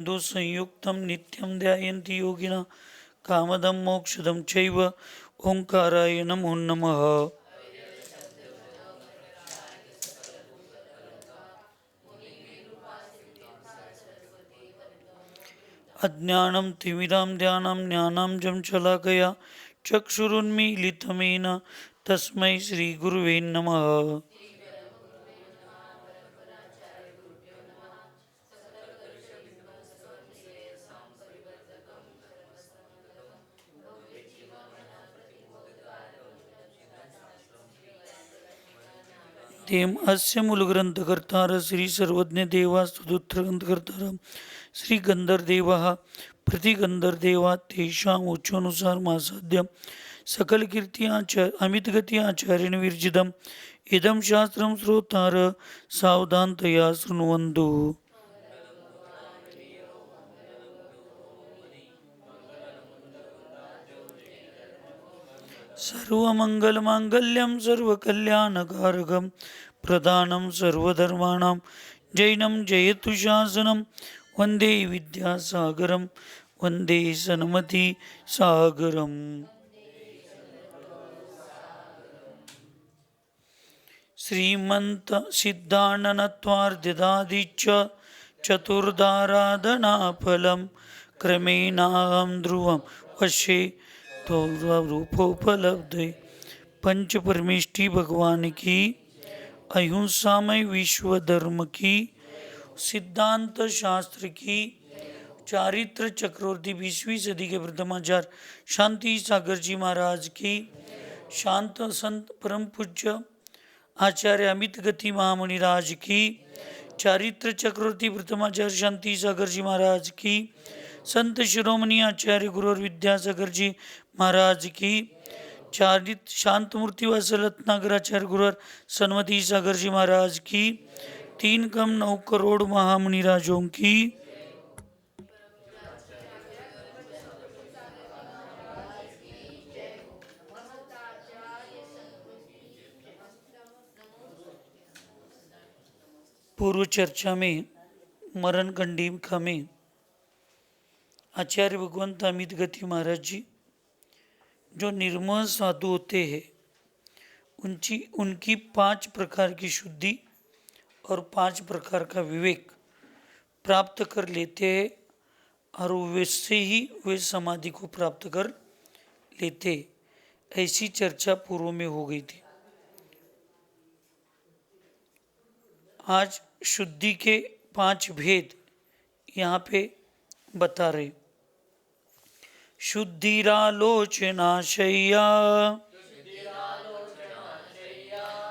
संयुक्तं नित्यं ध्यायन्ति योगिनः कामदं मोक्षदं चैव ओंकाराय नमो नमः। अज्ञानं तिमिरान्धकारां ज्ञानाञ्जनं शलाकया चक्षुरुन्मीलितं तस्मै श्रीगुरुवे नमः। तेम अस्य मूलग्रंथकर्तार श्री सर्वज्ञ देवा स्तुत्र ग्रंथकर्तार श्री गंधर्देवा प्रतिगंधर्देवा तेषाम् उच्चानुसार मासाद्य सकल कीर्ति अमित गति आचार्येण विरचितम् इदं शास्त्रं श्रोतार सावधानतया शृण्वन्तु। सर्वमङ्गलमाङ्गल्यं सर्वकल्याणकारकं प्रधानं सर्वधर्माणां जैनं जयतु शासनं वन्दे विद्यासागरं वन्दे सन्मति सागरम्। श्रीमन्त सिद्धाननत्वार्ध्यदादिच्च चतुर्धाराधनाफलं क्रमेणाहं ध्रुवं वशे तो रूपोपलब्धे। पंच परमेष्टि भगवान की, अहिंसामय विश्व धर्म की, सिद्धांत शास्त्र की, चारित्र चक्रवर्ती 20वीं सदी के प्रथमाचार्य शांति सागर जी महाराज की, शांत संत परम पूज्य आचार्य अमित गति महामुनि राज की, चारित्र चक्रवर्ती प्रथमाचार्य शांति सागर जी महाराज की, संत शिरोमणि आचार्य गुरु और विद्यासागर जी महाराज की, चारित्र शांत मूर्ति वत्सल रत्नाकराचार्य गुरु और सन्मति सागर जी महाराज की, 3 कम 9 करोड़ महामुनि राजों की, पूर्व चर्चा में मरण कंडीका में आचार्य भगवंत अमित गति महाराज जी जो निर्मल साधु होते हैं उनकी 5 प्रकार की शुद्धि और 5 प्रकार का विवेक प्राप्त कर लेते हैं और वैसे ही वे समाधि को प्राप्त कर लेते। ऐसी चर्चा पूर्व में हो गई थी। आज शुद्धि के 5 भेद यहाँ पे बता रहे। शुद्धिरालोचनाशय्या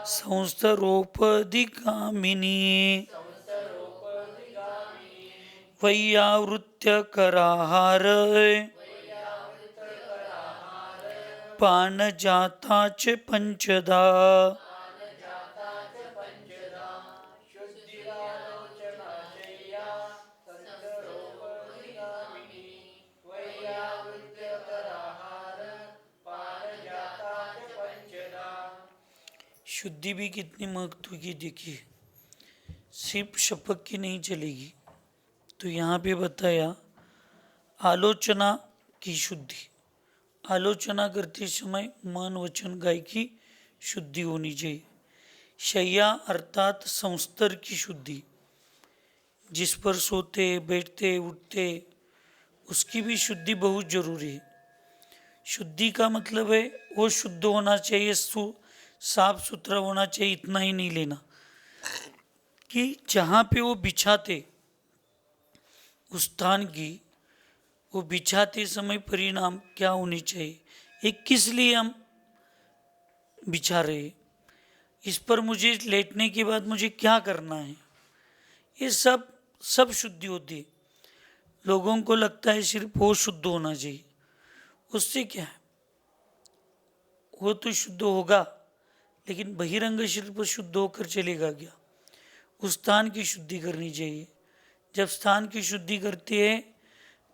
संस्तरोपधिगामिनी वैयावृत्य कराहार पानजाता च पंचदा। शुद्धि भी कितनी महत्व की देखिए, सिर्फ शपथ की नहीं चलेगी। तो यहाँ पे बताया आलोचना की शुद्धि, आलोचना करते समय मन वचन काया की शुद्धि होनी चाहिए। शय्या अर्थात संस्तर की शुद्धि, जिस पर सोते बैठते उठते उसकी भी शुद्धि बहुत जरूरी है। शुद्धि का मतलब है वो शुद्ध होना चाहिए, साफ सुथरा होना चाहिए। इतना ही नहीं लेना कि जहाँ पे वो बिछाते उस स्थान की, वो बिछाते समय परिणाम क्या होनी चाहिए, ये किस लिए हम बिछा रहे, इस पर मुझे लेटने के बाद मुझे क्या करना है, ये सब शुद्धि होती है। लोगों को लगता है सिर्फ वो शुद्ध होना चाहिए, उससे क्या है, वो तो शुद्ध होगा लेकिन बहिरंग शिल्प शुद्ध होकर चलेगा क्या? उस स्थान की शुद्धि करनी चाहिए। जब स्थान की शुद्धि करती है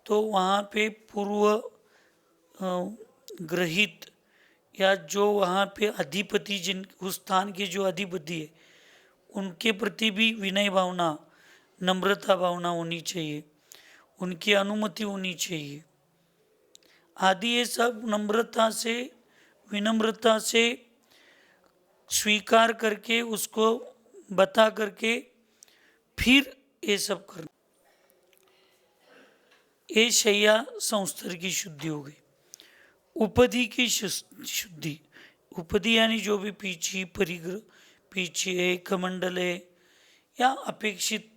तो वहाँ पे पूर्व ग्रहित या जो वहाँ पे अधिपति, जिन उस स्थान के जो अधिपति है उनके प्रति भी विनय भावना, नम्रता भावना होनी चाहिए। उनकी अनुमति होनी चाहिए आदि। ये सब नम्रता से, विनम्रता से स्वीकार करके, उसको बता करके फिर ये सब करना। ये शय्या संस्तर की शुद्धि हो गई। उपधि की शुद्धि, उपधि यानी जो भी पीछी, परिग्रह, पीछे है, कमंडल है या अपेक्षित,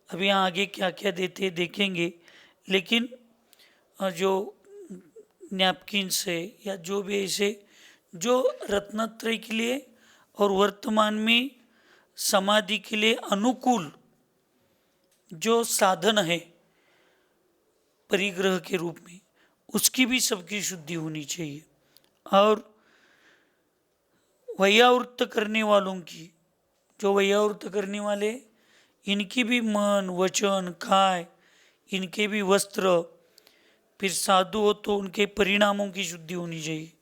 अभी यहाँ आगे क्या क्या देते देखेंगे, लेकिन जो नैपकिन से या जो भी ऐसे जो रत्नत्रय के लिए और वर्तमान में समाधि के लिए अनुकूल जो साधन है परिग्रह के रूप में, उसकी भी सबकी शुद्धि होनी चाहिए। और वैयावृत्त करने वालों की, जो वैयावृत्त करने वाले, इनकी भी मन, वचन, काय, इनके भी वस्त्र, फिर साधु हो तो उनके परिणामों की शुद्धि होनी चाहिए।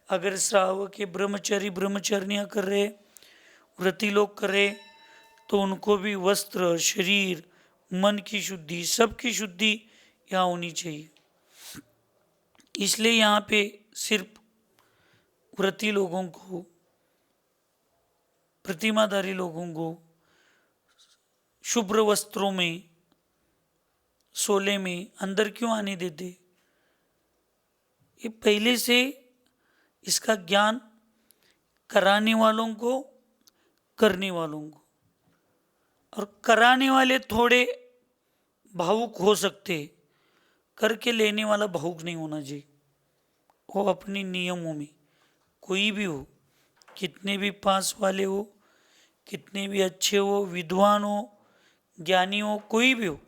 अगर श्रावक के ब्रह्मचारी ब्रह्मचारियाँ कर रहे, व्रती लोग कर रहे, तो उनको भी वस्त्र, शरीर, मन की शुद्धि, सबकी शुद्धि यहाँ होनी चाहिए। इसलिए यहाँ पे सिर्फ व्रती लोगों को, प्रतिमाधारी लोगों को शुभ्र वस्त्रों में, सोले में अंदर क्यों आने देते? ये पहले से इसका ज्ञान कराने वालों को, करने वालों को, और कराने वाले थोड़े भावुक हो सकते, करके लेने वाला भावुक नहीं होना चाहिए। वो अपने नियमों में, कोई भी हो, कितने भी पास वाले हो, कितने भी अच्छे हो, विद्वान हो, ज्ञानी हो, कोई भी हो,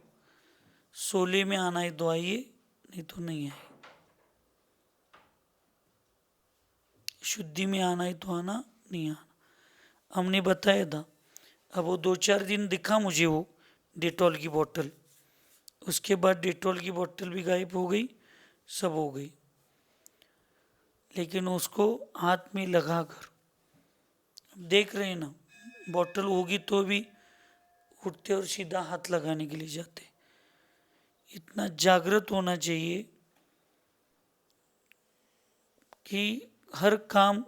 सोले में आना है तो आइए, नहीं तो नहीं आए। शुद्धि में आना है तो आना, नहीं आना। हमने बताया था। अब वो 2-4 दिन दिखा मुझे वो डेटॉल की बोतल, उसके बाद डेटॉल की बोतल भी गायब हो गई, सब हो गई। लेकिन उसको हाथ में लगा कर देख रहे हैं ना, बोतल होगी तो भी उठते और सीधा हाथ लगाने के लिए जाते। इतना जागृत होना चाहिए कि हर काम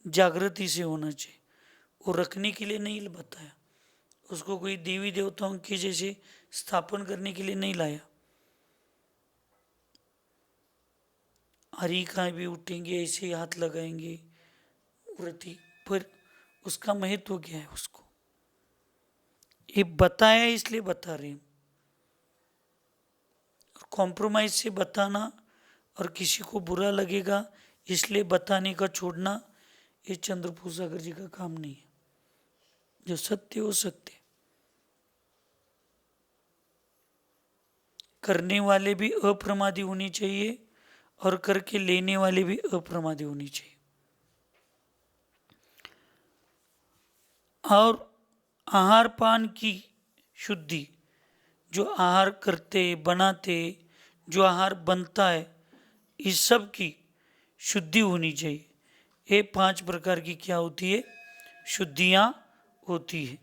जागृति से होना चाहिए। वो रखने के लिए नहीं बताया, उसको कोई देवी देवताओं के जैसे स्थापन करने के लिए नहीं लाया। हरिका भी उठेंगे, ऐसे ही हाथ लगाएंगे व्रती, पर उसका महत्व क्या है? उसको ये बताया, इसलिए बता रहे हैं। कॉम्प्रोमाइज से बताना और किसी को बुरा लगेगा इसलिए बताने का छोड़ना, ये चंद्रपूर सागर जी का काम नहीं है। जो सत्य हो सत्य, करने वाले भी अप्रमादी होनी चाहिए और करके लेने वाले भी अप्रमादी होनी चाहिए। और आहार पान की शुद्धि, जो आहार करते, बनाते, जो आहार बनता है, इस सब की शुद्धि होनी चाहिए। ये 5 प्रकार की क्या होती है? शुद्धियाँ होती है।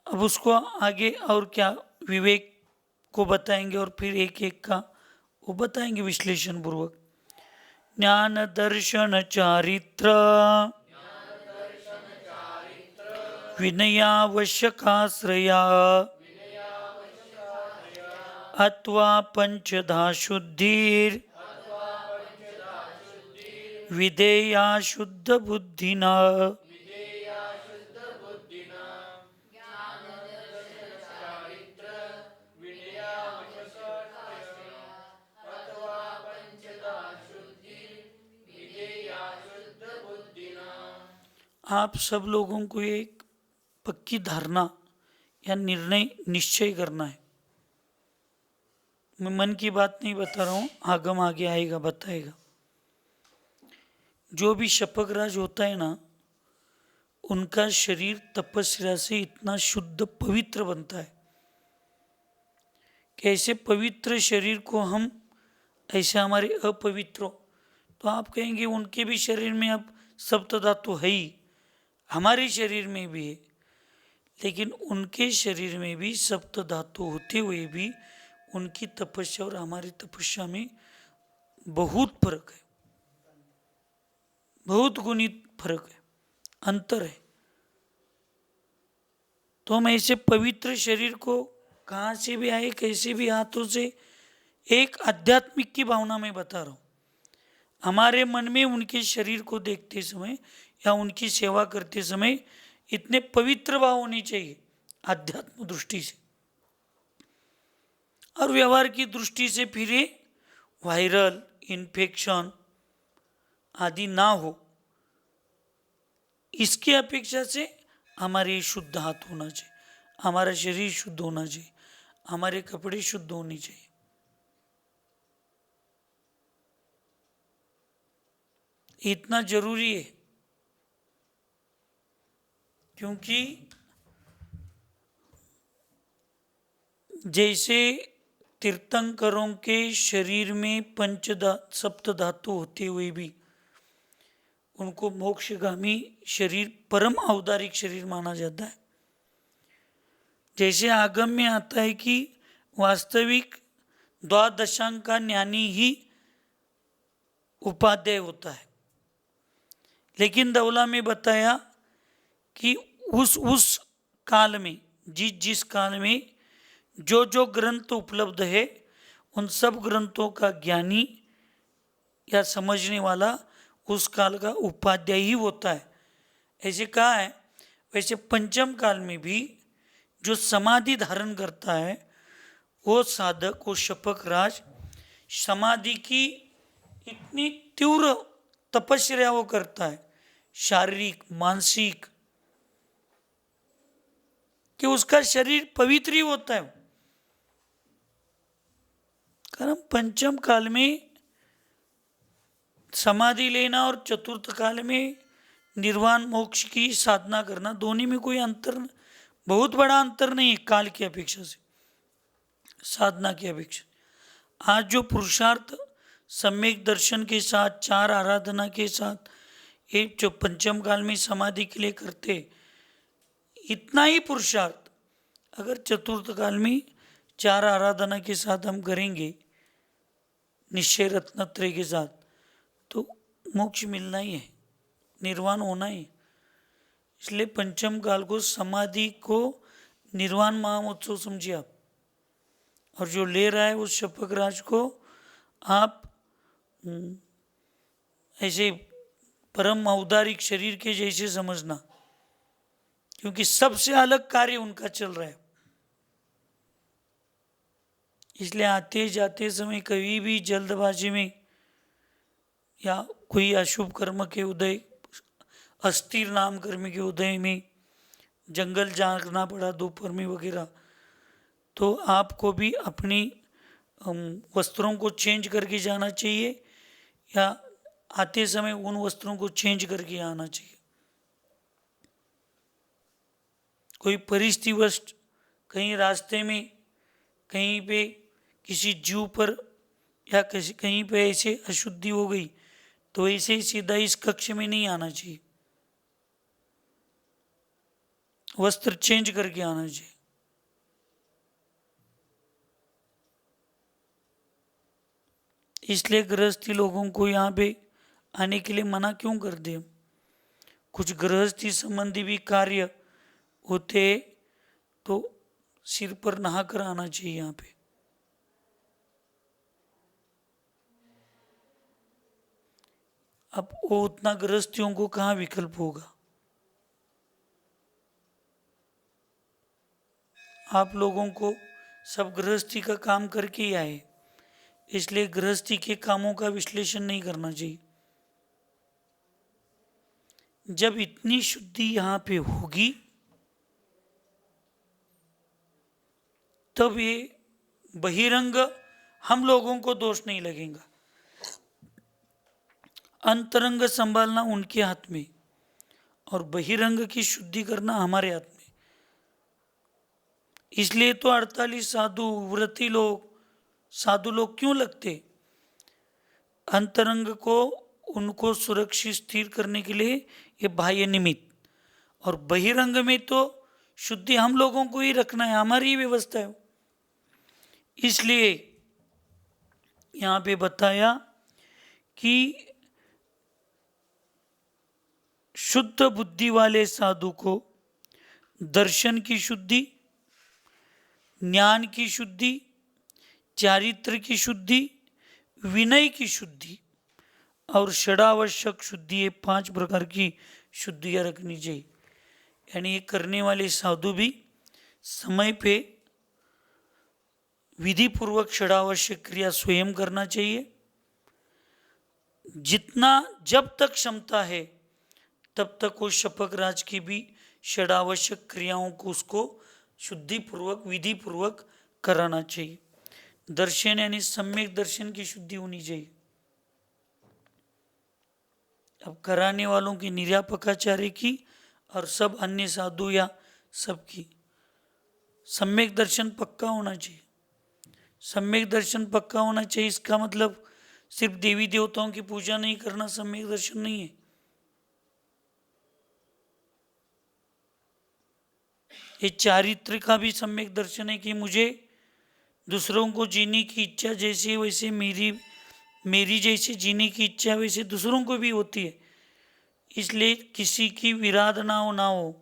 अब उसको आगे और क्या विवेक को बताएंगे और फिर एक एक का वो बताएंगे विश्लेषण पूर्वक। ज्ञान दर्शन चारित्र विनयावश्यकाश्रया अथवा पंचधा शुद्धिर विधेया शुद्ध बुद्धिना। आप सब लोगों को एक पक्की धारणा या निर्णय निश्चय करना है। मैं मन की बात नहीं बता रहा हूँ, आगम आगे आएगा बताएगा। जो भी शपक राज होता है ना, उनका शरीर तपस्या से इतना शुद्ध पवित्र बनता है कि ऐसे पवित्र शरीर को हम ऐसे हमारे अपवित्र हो तो आप कहेंगे उनके भी शरीर में अब सप्त धातु है ही, हमारे शरीर में भी है, लेकिन उनके शरीर में भी सप्त धातु होते हुए भी उनकी तपस्या और हमारी तपस्या में बहुत फर्क है, बहुत गुणित फर्क है, अंतर है। तो हम ऐसे पवित्र शरीर को कहाँ से भी आए, कैसे भी हाथों से, एक आध्यात्मिक की भावना में बता रहा हूँ। हमारे मन में उनके शरीर को देखते समय या उनकी सेवा करते समय इतने पवित्र भाव होने चाहिए आध्यात्म दृष्टि से, और व्यवहार की दृष्टि से फिर ये वायरल इन्फेक्शन आदि ना हो, इसकी अपेक्षा से हमारे शुद्ध हाथ होना चाहिए, हमारा शरीर शुद्ध होना चाहिए, हमारे कपड़े शुद्ध होने चाहिए। इतना जरूरी है, क्योंकि जैसे तीर्थंकरों के शरीर में सप्त धातु होते हुए भी उनको मोक्षगामी शरीर, परम औदारिक शरीर माना जाता है। जैसे आगम में आता है कि वास्तविक द्वादशांक का ज्ञानी ही उपाध्याय होता है, लेकिन दौला में बताया कि उस काल में, जिस काल में जो जो ग्रंथ उपलब्ध है उन सब ग्रंथों का ज्ञानी या समझने वाला उस काल का उपाध्याय ही होता है, ऐसे कहा है। वैसे पंचम काल में भी जो समाधि धारण करता है वो साधक, वो शपक राज समाधि की इतनी तीव्र तपस्या वो करता है, शारीरिक मानसिक, कि उसका शरीर पवित्र ही होता है। कारण पंचम काल में समाधि लेना और चतुर्थ काल में निर्वाण मोक्ष की साधना करना, दोनों में कोई अंतर, बहुत बड़ा अंतर नहीं है काल की अपेक्षा से, साधना की अपेक्षा। आज जो पुरुषार्थ सम्यक दर्शन के साथ, चार आराधना के साथ, एक जो पंचम काल में समाधि के लिए करते, इतना ही पुरुषार्थ अगर चतुर्थ काल में चार आराधना के साथ हम करेंगे निश्चय रत्नत्रय के साथ, तो मोक्ष मिलना ही है, निर्वाण होना ही। इसलिए पंचम काल को, समाधि को निर्वाण महामहोत्सव समझिए आप, और जो ले रहा है उस शपक राज को आप ऐसे परम औदारिक शरीर के जैसे समझना, क्योंकि सबसे अलग कार्य उनका चल रहा है। इसलिए आते जाते समय कभी भी जल्दबाजी में या कोई अशुभ कर्म के उदय, अस्थिर नाम कर्म के उदय में जंगल जाना पड़ा दोपहर में वगैरह, तो आपको भी अपनी वस्त्रों को चेंज करके जाना चाहिए, या आते समय उन वस्त्रों को चेंज करके आना चाहिए। कोई परिस्थितिवश कहीं रास्ते में कहीं पे किसी जीव पर या कहीं पे ऐसे अशुद्धि हो गई, तो ऐसे ही सीधा इस कक्ष में नहीं आना चाहिए, वस्त्र चेंज करके आना चाहिए। इसलिए गृहस्थी लोगों को यहाँ पे आने के लिए मना क्यों कर दे? कुछ गृहस्थी संबंधी भी कार्य होते तो सिर पर नहा कर आना चाहिए यहाँ पे। अब वो उतना गृहस्थियों को कहाँ विकल्प होगा? आप लोगों को सब गृहस्थी का काम करके ही आए, इसलिए गृहस्थी के कामों का विश्लेषण नहीं करना चाहिए। जब इतनी शुद्धि यहाँ पे होगी तब ये बहिरंग हम लोगों को दोष नहीं लगेगा। अंतरंग संभालना उनके हाथ में और बहिरंग की शुद्धि करना हमारे हाथ में। इसलिए तो 48 साधु व्रती लोग, साधु लोग क्यों लगते? अंतरंग को उनको सुरक्षित स्थिर करने के लिए ये बाह्य निमित्त, और बहिरंग में तो शुद्धि हम लोगों को ही रखना है, हमारी ही व्यवस्था है। इसलिए यहाँ पे बताया कि शुद्ध बुद्धि वाले साधु को दर्शन की शुद्धि, ज्ञान की शुद्धि, चारित्र की शुद्धि, विनय की शुद्धि और षडावश्यक शुद्धि, ये 5 प्रकार की शुद्धियाँ रखनी चाहिए। यानी ये करने वाले साधु भी समय पे विधि पूर्वक षडावश्यक क्रिया स्वयं करना चाहिए। जितना जब तक क्षमता है तब तक वो शपक राज की भी षडावश्यक क्रियाओं को उसको शुद्धि पूर्वक विधि पूर्वक कराना चाहिए। दर्शन यानी सम्यक दर्शन की शुद्धि होनी चाहिए। अब कराने वालों की निर्यापकाचार्य की और सब अन्य साधु या सबकी सम्यक दर्शन पक्का होना चाहिए। सम्यक दर्शन पक्का होना चाहिए, इसका मतलब सिर्फ देवी देवताओं की पूजा नहीं करना सम्यक दर्शन नहीं है। ये चारित्र का भी सम्यक दर्शन है कि मुझे दूसरों को जीने की इच्छा जैसे वैसे मेरी जैसे जीने की इच्छा वैसे दूसरों को भी होती है। इसलिए किसी की विराध ना हो,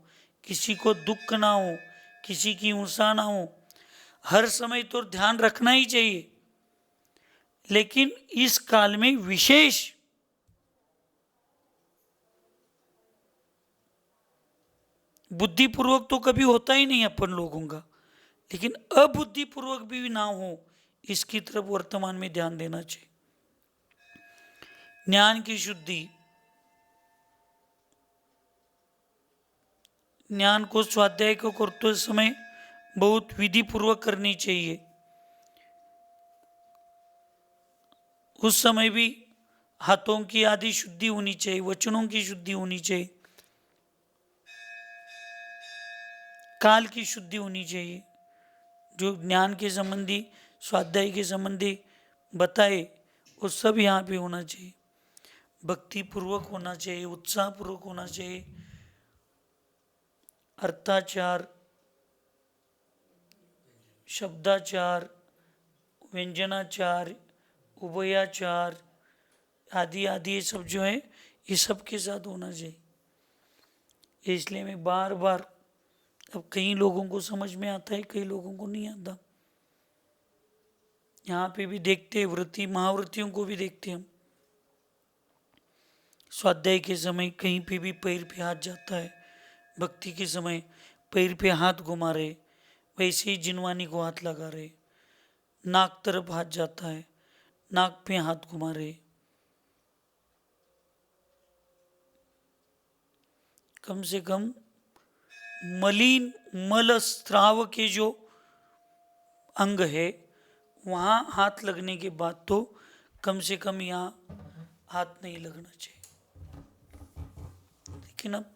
किसी को दुख ना हो, किसी की ऊर्जा ना हो, हर समय तो ध्यान रखना ही चाहिए। लेकिन इस काल में विशेष बुद्धिपूर्वक तो कभी होता ही नहीं अपन लोगों का, लेकिन अबुद्धिपूर्वक भी ना हो इसकी तरफ वर्तमान में ध्यान देना चाहिए। ज्ञान की शुद्धि, ज्ञान को स्वाध्याय को करते समय बहुत विधि पूर्वक करनी चाहिए। उस समय भी हाथों की आदि शुद्धि होनी चाहिए, वचनों की शुद्धि होनी चाहिए, काल की शुद्धि होनी चाहिए। जो ज्ञान के संबंधी स्वाध्याय के संबंधी बताए वो सब यहाँ पे होना चाहिए। भक्ति पूर्वक होना चाहिए, उत्साह पूर्वक होना चाहिए। अर्थाचार, शब्दाचार, व्यंजनाचार, उभयाचार आदि आदि ये सब जो है ये सब के साथ होना चाहिए। इसलिए मैं बार बार, अब कई लोगों को समझ में आता है, कई लोगों को नहीं आता। यहाँ पे भी देखते हैं, व्रती महाव्रतियों को भी देखते हैं हम। स्वाध्याय के समय कहीं पे भी पैर पे हाथ जाता है, भक्ति के समय पैर पे हाथ घुमा रहे, वैसे ही जिनवानी को हाथ लगा रहे, नाक तरफ हाथ जाता है, नाक पे हाथ घुमा रहे। कम से कम मलिन मल स्त्राव के जो अंग है वहाँ हाथ लगने के बाद तो कम से कम यहाँ हाथ नहीं लगना चाहिए। लेकिन अब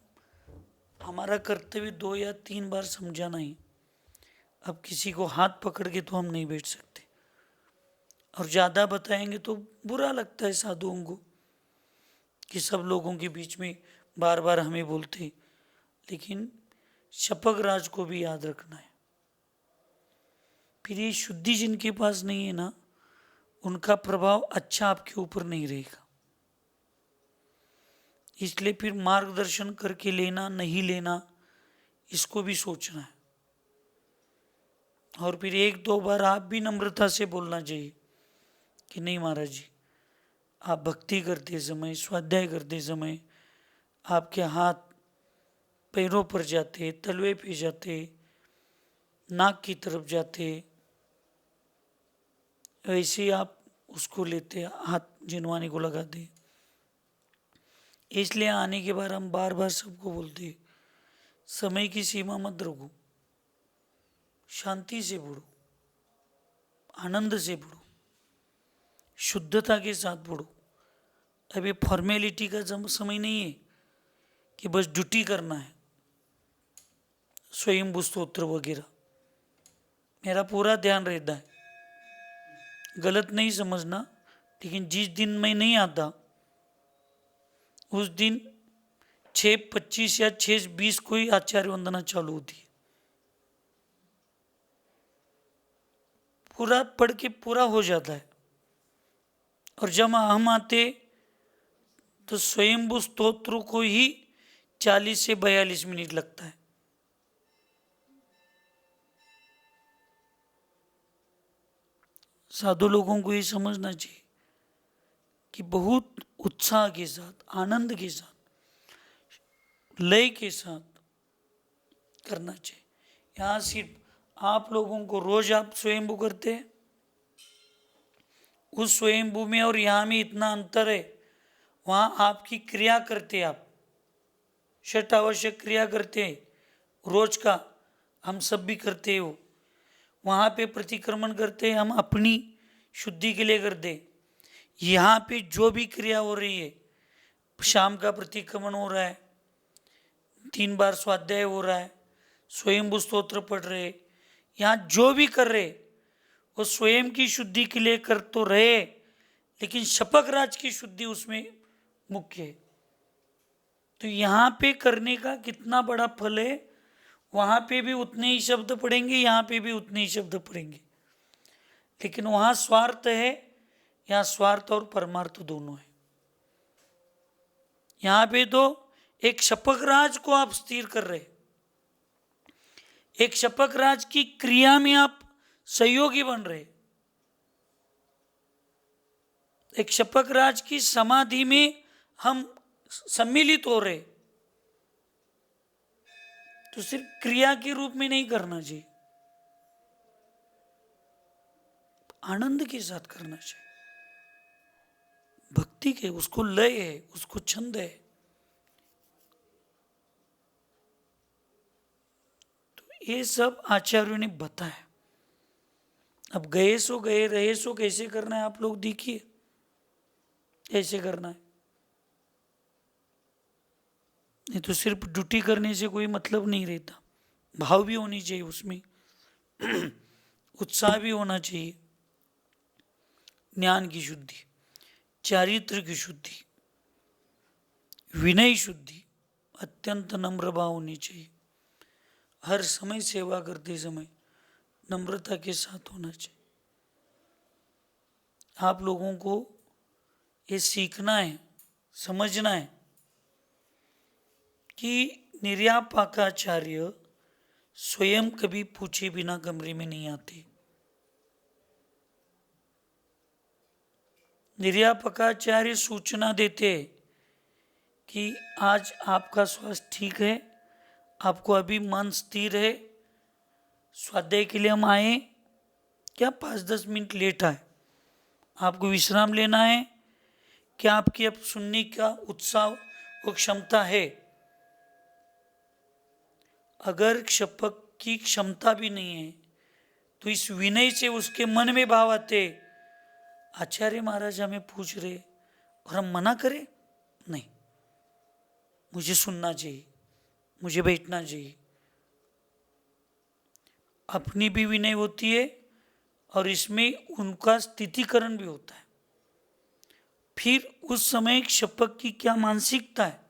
हमारा कर्तव्य 2 या 3 बार समझाना ही। अब किसी को हाथ पकड़ के तो हम नहीं बैठ सकते, और ज़्यादा बताएंगे तो बुरा लगता है साधुओं को कि सब लोगों के बीच में बार बार हमें बोलते। लेकिन शपक राज को भी याद रखना है। फिर ये शुद्धि जिनके पास नहीं है ना, उनका प्रभाव अच्छा आपके ऊपर नहीं रहेगा। इसलिए फिर मार्गदर्शन करके लेना नहीं लेना इसको भी सोचना है। और फिर 1-2 बार आप भी नम्रता से बोलना चाहिए कि नहीं महाराज जी, आप भक्ति करते समय, स्वाध्याय करते समय आपके हाथ पैरों पर जाते, तलवे पे जाते, नाक की तरफ जाते, वैसे आप उसको लेते, हाथ जिनवाने को लगाते। इसलिए आने के बाद हम बार बार सबको बोलते, समय की सीमा मत रखो, शांति से पढ़ो, आनंद से पढ़ो, शुद्धता के साथ पढ़ो। अब ये फॉर्मेलिटी का समय नहीं है कि बस ड्यूटी करना है, स्वयं स्तोत्र वगैरह। मेरा पूरा ध्यान रहता है, गलत नहीं समझना, लेकिन जिस दिन मैं नहीं आता उस दिन 6:25 या 6:20 को ही आचार्य वंदना चालू होती है। पूरा पढ़ के पूरा हो जाता है। और जब हम आते तो स्वयंभू स्तोत्र को ही 40 से 42 मिनट लगता है। साधु लोगों को ये समझना चाहिए कि बहुत उत्साह के साथ, आनंद के साथ, लय के साथ करना चाहिए। यहाँ सिर्फ आप लोगों को रोज आप स्वयंभू करते हैं, उस स्वयंभू में और यहाँ में इतना अंतर है। वहाँ आपकी क्रिया करते, आप षट आवश्यक क्रिया करते हैं रोज का, हम सब भी करते हो। वहाँ पे प्रतिक्रमण करते हैं, हम अपनी शुद्धि के लिए करते। यहाँ पे जो भी क्रिया हो रही है, शाम का प्रतिक्रमण हो रहा है, 3 बार स्वाध्याय हो रहा है, स्वयंभू स्तोत्र पढ़ रहे, यहाँ जो भी कर रहे वो स्वयं की शुद्धि के लिए कर तो रहे, लेकिन शपक राज की शुद्धि उसमें मुख्य है। तो यहाँ पे करने का कितना बड़ा फल है। वहाँ पे भी उतने ही शब्द पढ़ेंगे, यहाँ पे भी उतने ही शब्द पढ़ेंगे, लेकिन वहाँ स्वार्थ है, यहाँ स्वार्थ और परमार्थ दोनों है। यहाँ पे तो एक शपक राज को आप स्थिर कर रहे, एक शपक राज की क्रिया में आप सहयोगी बन रहे, एक शपक राज की समाधि में हम सम्मिलित हो रहे। तो सिर्फ क्रिया के रूप में नहीं करना चाहिए, आनंद के साथ करना चाहिए, भक्ति के, उसको लय है, उसको छंद है। तो ये सब आचार्यों ने बताया। अब गए सो गए, रहे सो कैसे करना है आप लोग देखिए, कैसे करना है। नहीं तो सिर्फ ड्यूटी करने से कोई मतलब नहीं रहता, भाव भी होनी चाहिए उसमें, उत्साह भी होना चाहिए। ज्ञान की शुद्धि, चारित्र की शुद्धि, विनय शुद्धि, अत्यंत नम्र भाव होनी चाहिए। हर समय सेवा करते समय नम्रता के साथ होना चाहिए। आप लोगों को ये सीखना है, समझना है कि निर्यापाकाचार्य स्वयं कभी पूछे बिना कमरे में नहीं आते। निर्यापकाचार्य सूचना देते कि आज आपका स्वास्थ्य ठीक है, आपको अभी मन स्थिर है, स्वाध्याय के लिए हम आए, क्या 5-10 मिनट लेट आए, आपको विश्राम लेना है, क्या आपकी अब सुनने का उत्साह और क्षमता है। अगर शपक की क्षमता भी नहीं है तो इस विनय से उसके मन में भाव आते, आचार्य महाराज हमें पूछ रहे और हम मना करें, नहीं, मुझे सुनना चाहिए, मुझे बैठना चाहिए। अपनी भी विनय होती है और इसमें उनका स्थितिकरण भी होता है। फिर उस समय शपक की क्या मानसिकता है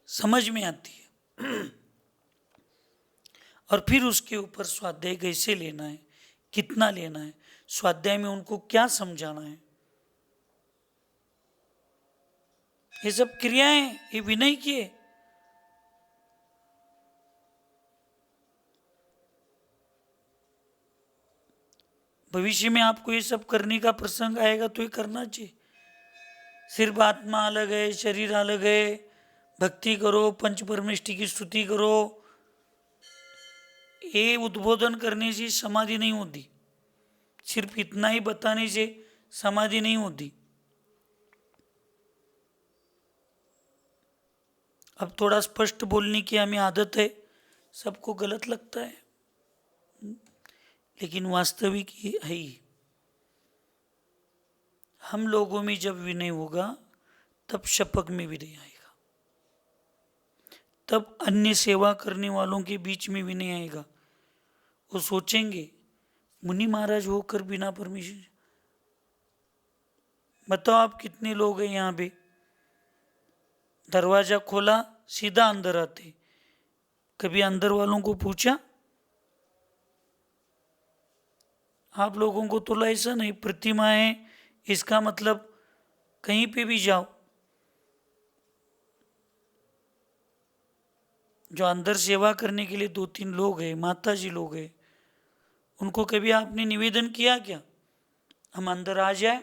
समझ में आती है, और फिर उसके ऊपर स्वाध्याय कैसे लेना है, कितना लेना है, स्वाध्याय में उनको क्या समझाना है, ये सब क्रियाएं, ये विनय की है। भविष्य में आपको ये सब करने का प्रसंग आएगा तो ये करना चाहिए। सिर्फ आत्मा अलग है, शरीर अलग है, भक्ति करो, पंच परमेष्टि की स्तुति करो, ये उद्बोधन करने से समाधि नहीं होती, सिर्फ इतना ही बताने से समाधि नहीं होती। अब थोड़ा स्पष्ट बोलने की हमें आदत है, सबको गलत लगता है, लेकिन वास्तविक ये है ही। हम लोगों में जब विनय होगा तब शपक में विनय आएगा, तब अन्य सेवा करने वालों के बीच में विनय आएगा। वो सोचेंगे मुनि महाराज होकर बिना परमिशन, बताओ आप कितने लोग हैं यहाँ पे, दरवाजा खोला सीधा अंदर आते, कभी अंदर वालों को पूछा? आप लोगों को तो ऐसा नहीं, प्रतिमाएं इसका मतलब कहीं पे भी जाओ, जो अंदर सेवा करने के लिए 2-3 लोग हैं, माता जी लोग हैं, उनको कभी आपने निवेदन किया क्या हम अंदर आ जाए?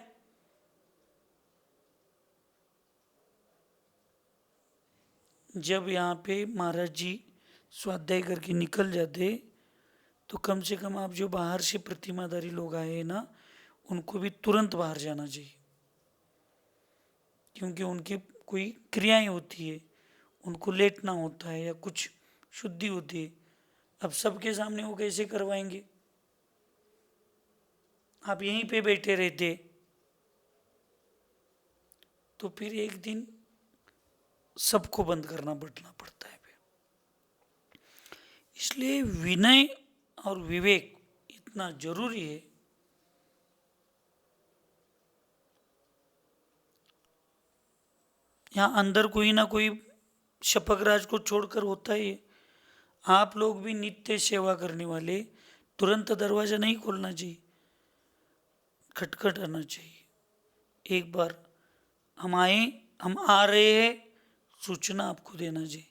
जब यहाँ पे महाराज जी स्वाध्याय करके निकल जाते तो कम से कम आप जो बाहर से प्रतिमाधारी लोग आए हैं ना, उनको भी तुरंत बाहर जाना चाहिए, क्योंकि उनकी कोई क्रियाएं होती है, उनको लेटना होता है या कुछ शुद्धि होती है। अब सबके सामने वो कैसे करवाएंगे? आप यहीं पे बैठे रहते तो फिर एक दिन सबको बंद करना बैठना पड़ता है। इसलिए विनय और विवेक इतना जरूरी है। यहाँ अंदर कोई ना कोई शपक राज को छोड़कर होता ही है। आप लोग भी नित्य सेवा करने वाले तुरंत दरवाजा नहीं खोलना चाहिए, खटखट आना चाहिए। एक बार हम आए, हम आ रहे हैं, सूचना आपको देना चाहिए।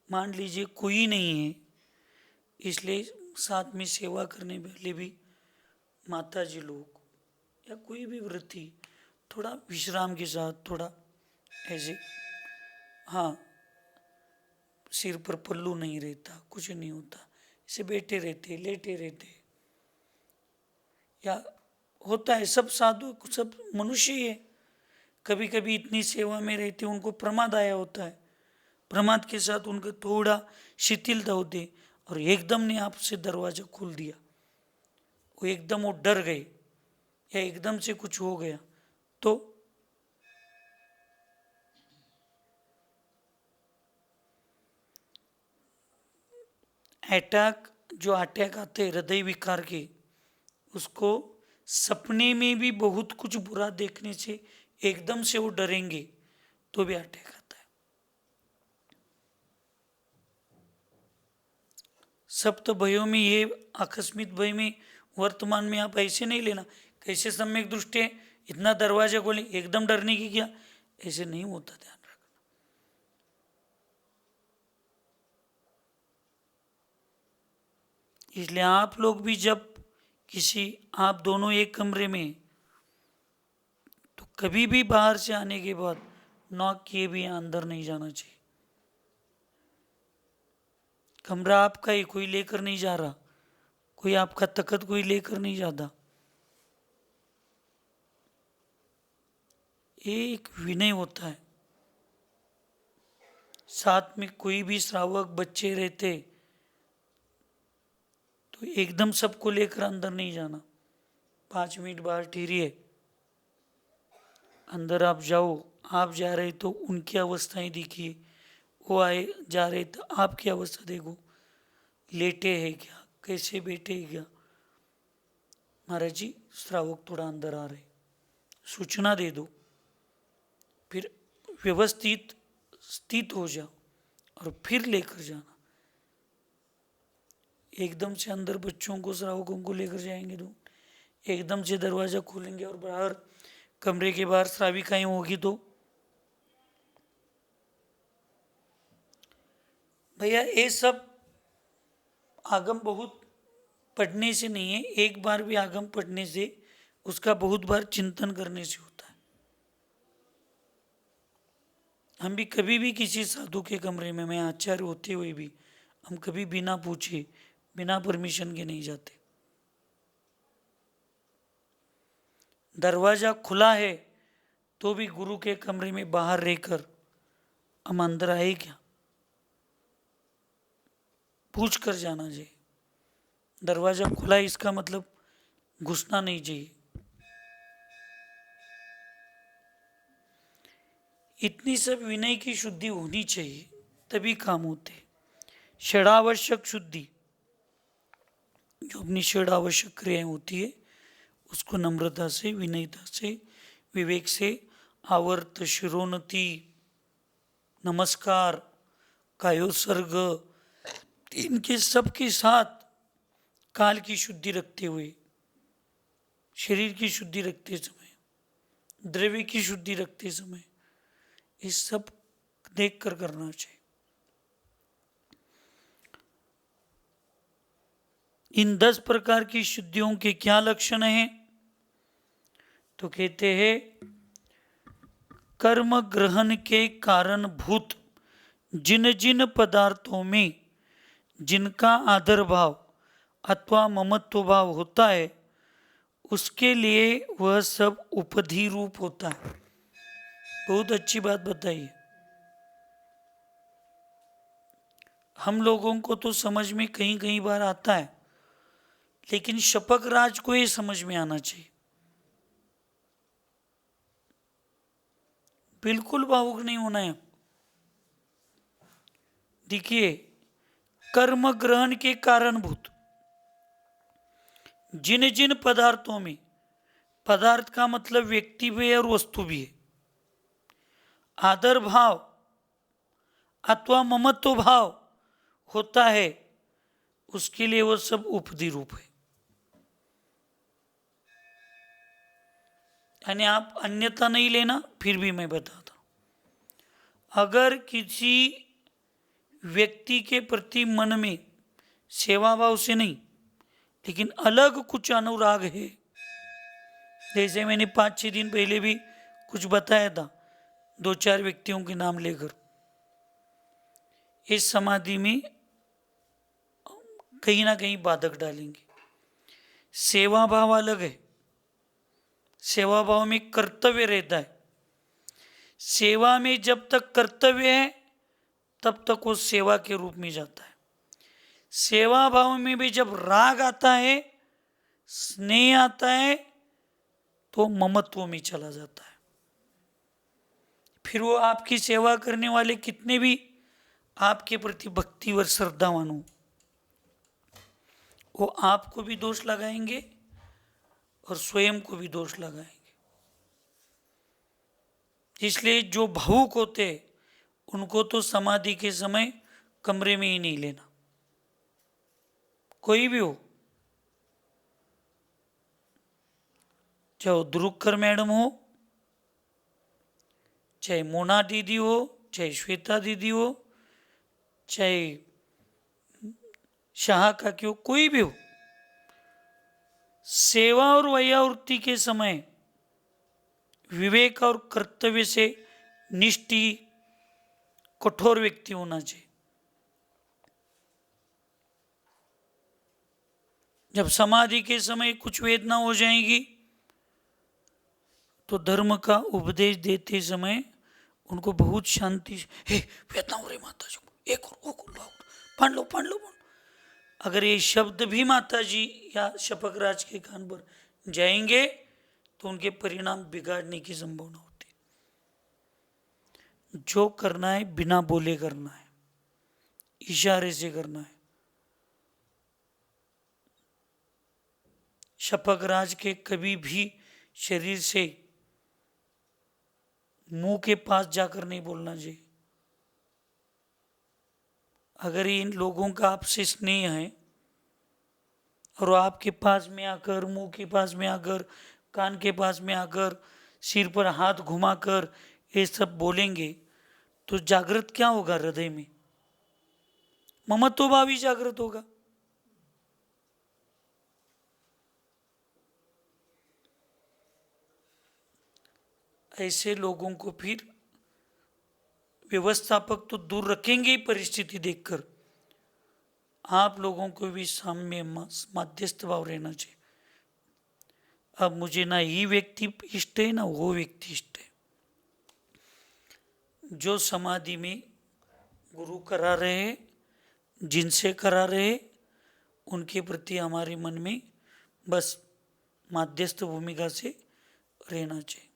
मान लीजिए कोई नहीं है, इसलिए साथ में सेवा करने वाले भी माता जी लोग या कोई भी वृत्ति थोड़ा विश्राम के साथ, थोड़ा ऐसे, हाँ, सिर पर पल्लू नहीं रहता, कुछ नहीं होता, ऐसे बैठे रहते, लेटे रहते, या होता है, सब साधु सब मनुष्य ही है, कभी कभी इतनी सेवा में रहते उनको प्रमाद आया होता है, प्रमाद के साथ उनका थोड़ा शिथिलता होती, और एकदम ने आपसे दरवाजा खोल दिया, वो एकदम वो डर गए या एकदम से कुछ हो गया तो जो अटैक आते हैं हृदय विकार के, उसको सपने में भी बहुत कुछ बुरा देखने से एकदम से वो डरेंगे तो भी अटैक आता है। सप्त भयों में ये आकस्मिक भय में वर्तमान में आप ऐसे नहीं लेना, कैसे सम्यक दृष्टि है, इतना दरवाजा खोले एकदम डरने की क्या, ऐसे नहीं होता, ध्यान रखना। इसलिए आप लोग भी जब किसी, आप दोनों एक कमरे में, तो कभी भी बाहर से आने के बाद नॉक किए भी अंदर नहीं जाना चाहिए। कमरा आपका ही, कोई लेकर नहीं जा रहा, कोई आपका तखत कोई लेकर नहीं जाता। एक विनय होता है। साथ में कोई भी श्रावक बच्चे रहते तो एकदम सबको लेकर अंदर नहीं जाना, 5 मिनट बाहर ठहरिए, अंदर आप जाओ, आप जा रहे तो उनकी अवस्थाएं देखिए, वो आए जा रहे तो आपकी अवस्था देखो, लेटे हैं क्या, कैसे बैठे हैं क्या, महाराज जी श्रावक थोड़ा अंदर आ रहे, सूचना दे दो, फिर व्यवस्थित स्थित हो जाओ और फिर लेकर जाना। एकदम से अंदर बच्चों को, श्रावकों को लेकर जाएंगे तो एकदम से दरवाजा खोलेंगे और बाहर कमरे के बाहर श्राविकाएं होगी तो भैया ये सब आगम बहुत पढ़ने से नहीं है, एक बार भी आगम पढ़ने से, उसका बहुत बार चिंतन करने से होता है। हम भी कभी भी किसी साधु के कमरे में, मैं आचार्य होते हुए भी, हम कभी बिना पूछे, बिना परमिशन के नहीं जाते। दरवाजा खुला है तो भी गुरु के कमरे में बाहर रहकर हम अंदर आए क्या, पूछ कर जाना चाहिए। दरवाजा खुला है इसका मतलब घुसना नहीं चाहिए। इतनी सब विनय की शुद्धि होनी चाहिए, तभी काम होते। षडावश्यक शुद्धि, जो अपनी षड आवश्यक क्रियाएं होती है उसको नम्रता से, विनयता से, विवेक से, आवर्त, शिरोन्नति, नमस्कार, कायोत्सर्ग, इनके सबके साथ काल की शुद्धि रखते हुए शरीर की शुद्धि रखते समय, द्रव्य की शुद्धि रखते समय, ये सब देख कर करना चाहिए। इन 10 प्रकार की शुद्धियों के क्या लक्षण हैं? तो कहते हैं कर्म ग्रहण के कारण भूत जिन जिन पदार्थों में जिनका आदर भाव अथवा ममत्व भाव होता है, उसके लिए वह सब उपधि रूप होता है। बहुत अच्छी बात बताई। हम लोगों को तो समझ में कहीं कहीं बार आता है, लेकिन शपक राज को ये समझ में आना चाहिए। बिल्कुल भावुक नहीं होना है। देखिए, कर्म ग्रहण के कारणभूत जिन जिन पदार्थों में, पदार्थ का मतलब व्यक्ति भी है और वस्तु भी है, आदर भाव अथवा ममत्व भाव होता है, उसके लिए वो सब उपधि रूप है। यानी आप अन्यथा नहीं लेना, फिर भी मैं बताता हूं। अगर किसी व्यक्ति के प्रति मन में सेवा भाव से नहीं, लेकिन अलग कुछ अनुराग है, जैसे मैंने 5-6 दिन पहले भी कुछ बताया था, 2-4 व्यक्तियों के नाम लेकर, इस समाधि में कहीं ना कहीं बाधक डालेंगे। सेवा भाव अलग है। सेवा भाव में कर्तव्य रहता है। सेवा में जब तक कर्तव्य है, तब तक वो सेवा के रूप में जाता है। सेवा भाव में भी जब राग आता है, स्नेह आता है, तो ममत्व में चला जाता है। फिर वो आपकी सेवा करने वाले कितने भी आपके प्रति भक्ति और श्रद्धावान हो, वो आपको भी दोष लगाएंगे और स्वयं को भी दोष लगाएंगे। इसलिए जो भावुक होते उनको तो समाधि के समय कमरे में ही नहीं लेना, कोई भी हो, चाहे द्रुक्कर मैडम हो, चाहे मोना दीदी हो, चाहे श्वेता दीदी हो, चाहे शाह काकी हो, कोई भी हो, सेवा और वयावृत्ति के समय विवेक और कर्तव्य से निष्ठी कठोर व्यक्ति होना चाहिए। जब समाधि के समय कुछ वेदना हो जाएगी, तो धर्म का उपदेश देते समय उनको बहुत शांति से, हे वेदना हो रही माता जी, एक और पान लो पान लो। अगर ये शब्द भी माता जी या शपक राज के कान पर जाएंगे, तो उनके परिणाम बिगाड़ने की संभावना होती है। जो करना है बिना बोले करना है, इशारे से करना है। शपक राज के कभी भी शरीर से मुंह के पास जाकर नहीं बोलना चाहिए। अगर इन लोगों का आपसे स्नेह है और आपके पास में आकर, मुंह के पास में आकर, कान के पास में आकर, सिर पर हाथ घुमाकर ये सब बोलेंगे, तो जागृत क्या होगा हृदय में? ममत्व भाव ही जागृत होगा। ऐसे लोगों को फिर व्यवस्थापक तो दूर रखेंगे ही परिस्थिति देखकर, आप लोगों को भी साम्य मध्यस्थ भाव रहना चाहिए। अब मुझे ना ये व्यक्ति इष्ट है, ना वो व्यक्ति इष्ट है। जो समाधि में गुरु करा रहे, जिनसे करा रहे, उनके प्रति हमारे मन में बस मध्यस्थ भूमिका से रहना चाहिए।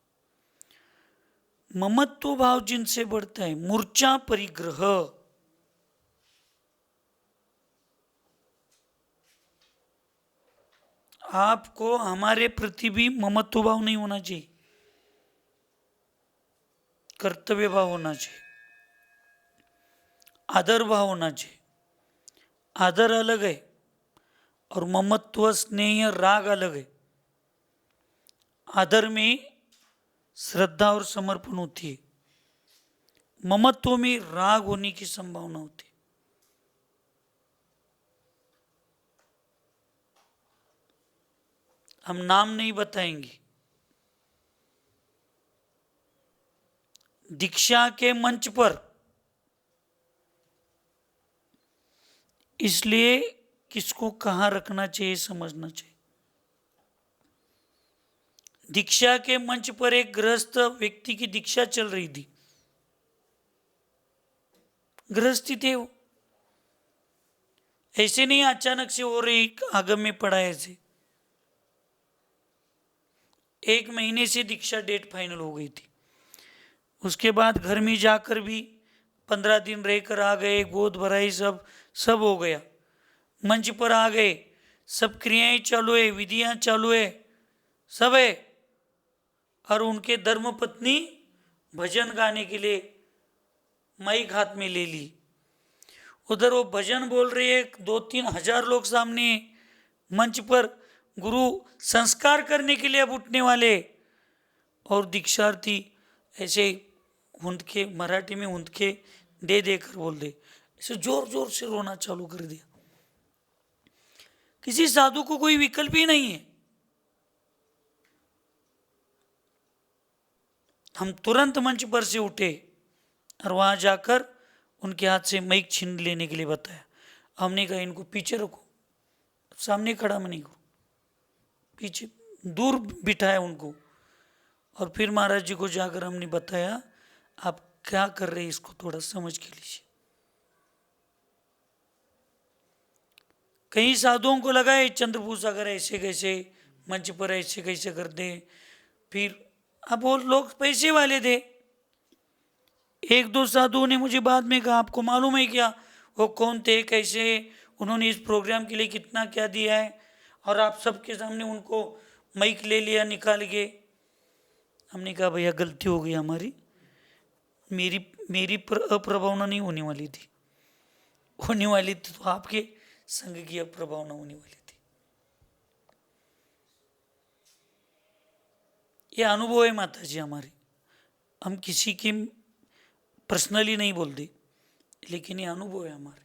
ममत्व भाव जिनसे बढ़ता है, मूर्छा परिग्रह, आपको हमारे प्रति भी ममत्व भाव नहीं होना चाहिए, कर्तव्य भाव होना चाहिए, आदर भाव होना चाहिए। आदर अलग है और ममत्व स्नेह राग अलग है। आदर में श्रद्धा और समर्पण होती है, ममत्व में राग होने की संभावना होती है। हम नाम नहीं बताएंगे। दीक्षा के मंच पर इसलिए किसको कहाँ रखना चाहिए समझना चाहिए। दीक्षा के मंच पर एक गृहस्थ व्यक्ति की दीक्षा चल रही थी, गृहस्थी थे वो, ऐसे नहीं अचानक से हो रही आगम में पड़ा ऐसे। 1 महीने से दीक्षा डेट फाइनल हो गई थी। उसके बाद घर में जाकर भी 15 दिन रहकर आ गए, गोद भराई सब हो गया, मंच पर आ गए, सब क्रियाएं चालू है, विधियां चालू है, सब है। और उनके धर्म पत्नी भजन गाने के लिए माइक हाथ में ले ली। उधर वो भजन बोल रही है, 2-3 हजार लोग सामने मंच पर, गुरु संस्कार करने के लिए अब उठने वाले, और दीक्षार्थी ऐसे हुंद के, मराठी में हुंद के दे देकर बोल दे, ऐसे जोर जोर से रोना चालू कर दिया। किसी साधु को कोई विकल्प ही नहीं है। हम तुरंत मंच पर से उठे और वहां जाकर उनके हाथ से माइक छीन लेने के लिए बताया। हमने कहा इनको पीछे रखो, सामने खड़ा में नहीं करो, पीछे दूर बिठाया उनको। और फिर महाराज जी को जाकर हमने बताया, आप क्या कर रहे हैं इसको थोड़ा समझ के लीजिए। कई साधुओं को लगा है चंद्रपूस अगर ऐसे कैसे मंच पर ऐसे कैसे कर दे, फिर अब वो लोग पैसे वाले थे। 1-2 साधुओं ने मुझे बाद में कहा, आपको मालूम है क्या वो कौन थे, कैसे, उन्होंने इस प्रोग्राम के लिए कितना क्या दिया है, और आप सबके सामने उनको माइक ले लिया निकाल के। हमने कहा भैया गलती हो गई हमारी, मेरी अप्रभावना नहीं होने वाली थी, होने वाली थी तो आपके संघ की अप्रभावना होने वाली थी। ये अनुभव है माता जी हमारे, हम किसी की पर्सनली नहीं बोलते, लेकिन ये अनुभव है हमारे।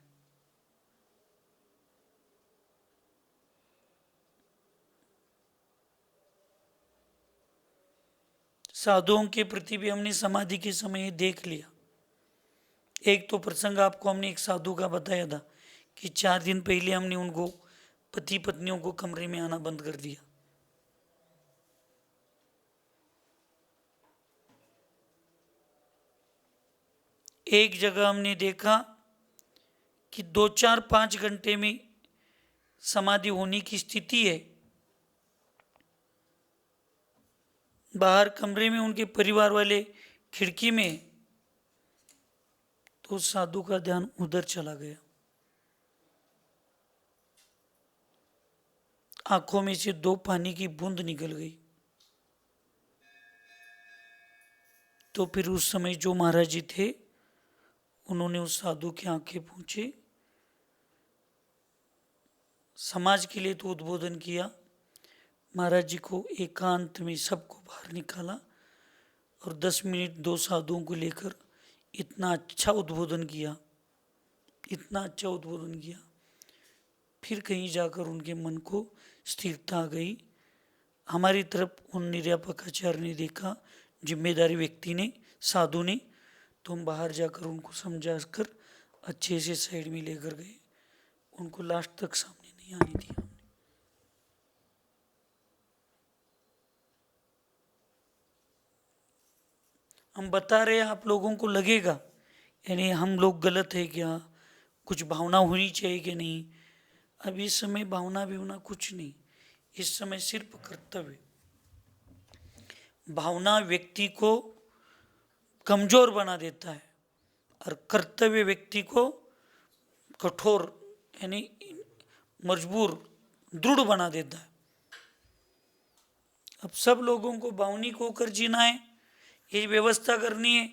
साधुओं के प्रति भी हमने समाधि के समय देख लिया। एक तो प्रसंग आपको हमने एक साधु का बताया था कि 4 दिन पहले हमने उनको पति पत्नियों को कमरे में आना बंद कर दिया। एक जगह हमने देखा कि 2-4-5 घंटे में समाधि होने की स्थिति है, बाहर कमरे में उनके परिवार वाले खिड़की में, तो साधु का ध्यान उधर चला गया। आंखों में से 2 पानी की बूंद निकल गई। तो फिर उस समय जो महाराज जी थे उन्होंने उस साधु की आंखें पूछी, समाज के लिए तो उद्बोधन किया, महाराज जी को एकांत में सबको बाहर निकाला और 10 मिनट 2 साधुओं को लेकर इतना अच्छा उद्बोधन किया, इतना अच्छा उद्बोधन किया। फिर कहीं जाकर उनके मन को स्थिरता आ गई। हमारी तरफ उन निर्यापक आचार्य ने देखा, जिम्मेदारी व्यक्ति ने, साधु ने, तो हम बाहर जाकर उनको समझा कर अच्छे से साइड में लेकर गए, उनको लास्ट तक सामने नहीं आने दिया। हम बता रहे हैं, आप लोगों को लगेगा यानी हम लोग गलत है क्या, कुछ भावना होनी चाहिए कि नहीं। अब इस समय भावना भी होना कुछ नहीं, इस समय सिर्फ कर्तव्य। भावना व्यक्ति को कमजोर बना देता है और कर्तव्य व्यक्ति को कठोर यानी मजबूर, दृढ़ बना देता है। अब सब लोगों को भावनिक होकर जीना है, ये व्यवस्था करनी है,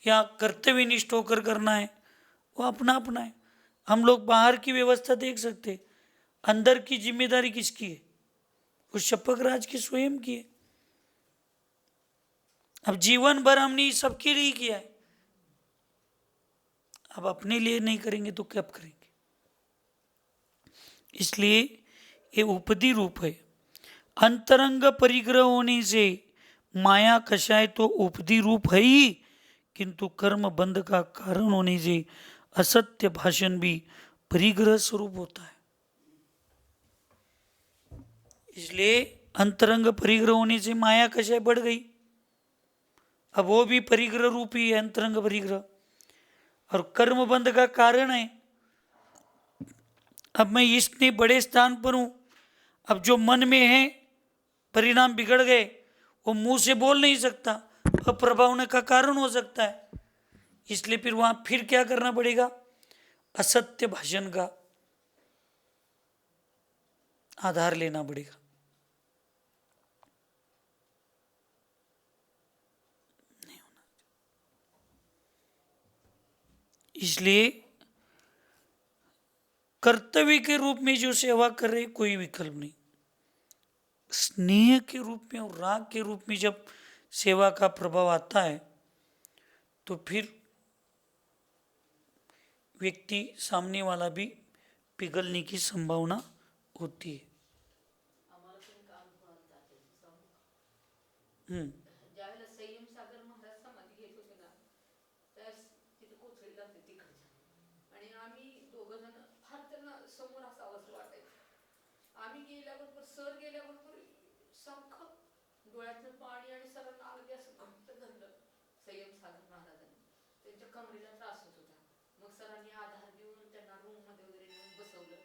या कर्तव्यनिष्ठ होकर करना है, वो अपना अपना है। हम लोग बाहर की व्यवस्था देख सकते, अंदर की जिम्मेदारी किसकी है? वो शपक राज की स्वयं की है। अब जीवन भर हमने सबके लिए किया है, अब अपने लिए नहीं करेंगे तो कब करेंगे? इसलिए ये उपदी रूप है। अंतरंग परिग्रह होने से माया कषाय तो उपदी रूप है ही, किंतु कर्म बंध का कारण होने से असत्य भाषण भी परिग्रह स्वरूप होता है। इसलिए अंतरंग परिग्रह होने से माया कषाय बढ़ गई, अब वो भी परिग्रह रूप ही है, अंतरंग परिग्रह, और कर्म बंध का कारण है। अब मैं इतने बड़े स्थान पर हूं, अब जो मन में है परिणाम बिगड़ गए, वो मुंह से बोल नहीं सकता, अप्रभावने का कारण हो सकता है। इसलिए फिर वहां फिर क्या करना पड़ेगा? असत्य भाषण का आधार लेना पड़ेगा। नहीं होना। इसलिए कर्तव्य के रूप में जो सेवा कर रहे कोई विकल्प नहीं, स्नेह के रूप में और राग के रूप में जब सेवा का प्रभाव आता है तो फिर व्यक्ति सामने वाला भी पिघलने की संभावना होती है। ज्यावेळेला संयम सागर महाराज समाधी घेत होते ना, त्यावेळेस तिथे कोथळीला होते तिकडच्या, आणि आम्ही दोघ जण फार त्यांना समोर असावंच वाटायचं. आम्ही गेल्याबरोबर सर गेल्याबरोबर सारखं डोळ्यातलं पाणी आणि सरांना अगदी असं घट्ट धरलं संयम सागर महाराजांनी. त्यांच्या कमरेला त्रास होत होता, मग सरांनी आधार देऊन त्यांना रूम मध्ये वगैरे नेऊन बसवलं.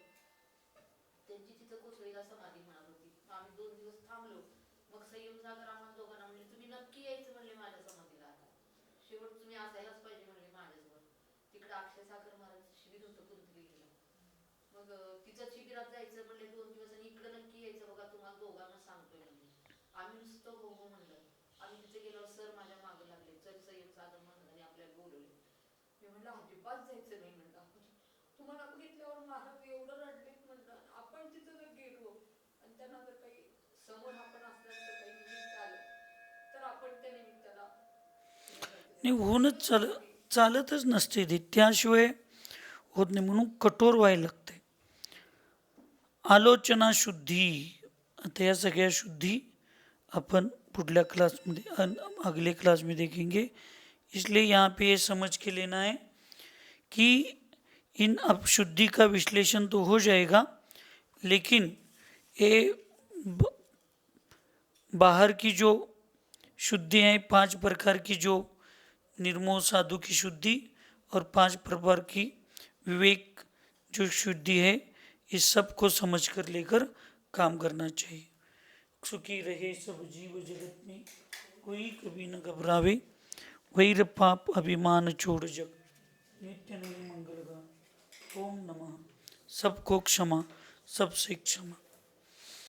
त्यांची तिथं कोथळीला समाधी होणार होती. आम्ही 2 दिवस थांबलो. मग संयम सागर आम्हाला दोघांना म्हणले, तुम्ही नक्की यायचं म्हणले माझ्या समाधीला, आता शेवट तुम्ही असायलाच पाहिजे म्हणले माझ्यासोबत. तिकडे अक्षय सागर महाराजांचं शिबिर होतं कुंतलीला, मग तिचं शिबिरात जायचं म्हणले 2 दिवस, आणि इकडे नक्की यायचं बघा तुम्हाला दोघांना सांगतोय म्हणले. आम्ही नुसतं हो हो म्हणलं. आम्ही तिथे गेल्यावर सर माझ्या मागे लागले, चल संयम सागर महाराजांनी आपल्याला बोलवले. मी म्हणलं अजिबात जायचं नाही म्हणलं, तुम्हाला बघितल्यावर महाराज एवढं रडलेत म्हणलं, आपण तिथं जर गेलो आणि त्यांना जर काही समोर आपण असल्याचं काही निमित्त आलं तर आपण त्या निमित्ताला नाही, होऊनच चालतच नसते ते, त्याशिवाय होत नाही, म्हणून कठोर व्हायला लागते. आलोचना शुद्धी, आता या सगळ्या शुद्धी अपन पुढल्या क्लासमध्ये अगले क्लास में देखेंगे. इसलिए यहाँ पे ये समझ के लेना है कि इन अपशुद्धि का विश्लेषण तो हो जाएगा, लेकिन ये बाहर की जो शुद्धि हैं 5 प्रकार की, जो निर्मोह साधु की शुद्धि और 5 प्रकार की विवेक जो शुद्धि है, इस सब को समझ कर लेकर काम करना चाहिए. सुखी रहे सब जीव जगत में, कोई कभी न घबरावे, वैर पाप अभिमान छोड़ जग, नित्य नहीं मंगल गा. ओम नमः. सबको क्षमा, सबसे क्षमा.